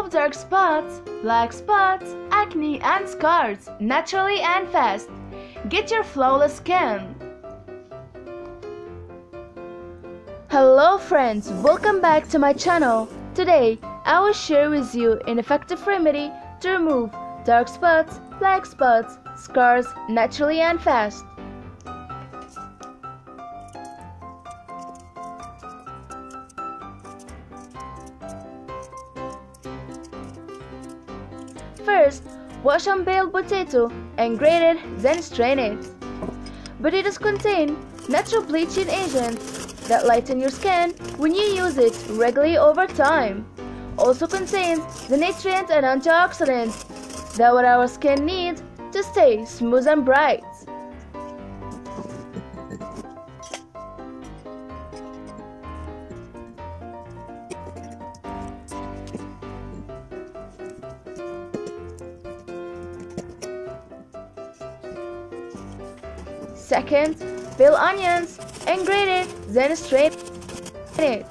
Remove dark spots, black spots, acne and scars naturally and fast. Get your flawless skin. Hello friends, welcome back to my channel. Today, I will share with you an effective remedy to remove dark spots, black spots, scars naturally and fast. First, wash unpeeled potato and grate it, then strain it. Potatoes contain natural bleaching agents that lighten your skin when you use it regularly over time. Also contains the nutrients and antioxidants that what our skin needs to stay smooth and bright. Second, peel onions and grate it, then strain it.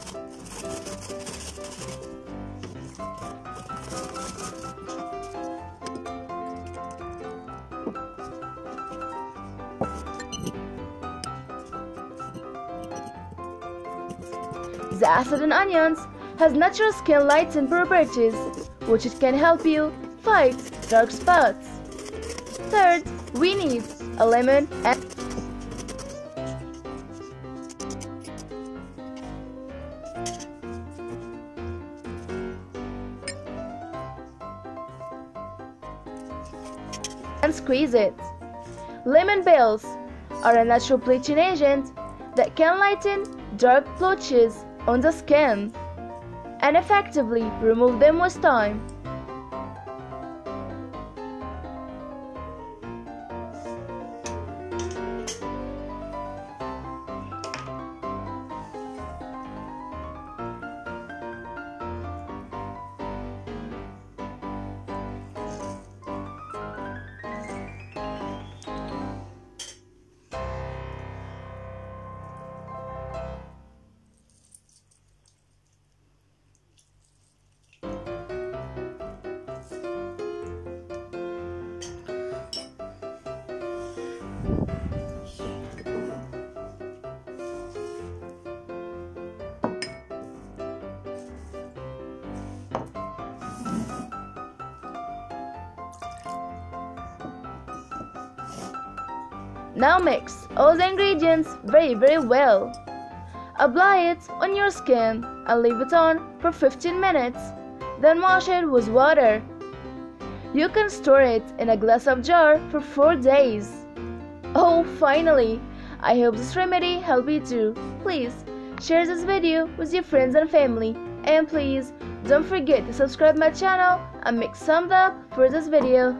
The acid in onions has natural skin lightening properties, which it can help you fight dark spots. Third, we need a lemon and squeeze it. Lemon peels are a natural bleaching agent that can lighten dark blotches on the skin and effectively remove them with time. Now mix all the ingredients very well. Apply it on your skin and leave it on for 15 minutes. Then wash it with water. You can store it in a glass of jar for 4 days. Oh, finally! I hope this remedy helped you too. Please share this video with your friends and family. And please don't forget to subscribe my channel and make thumbs up for this video.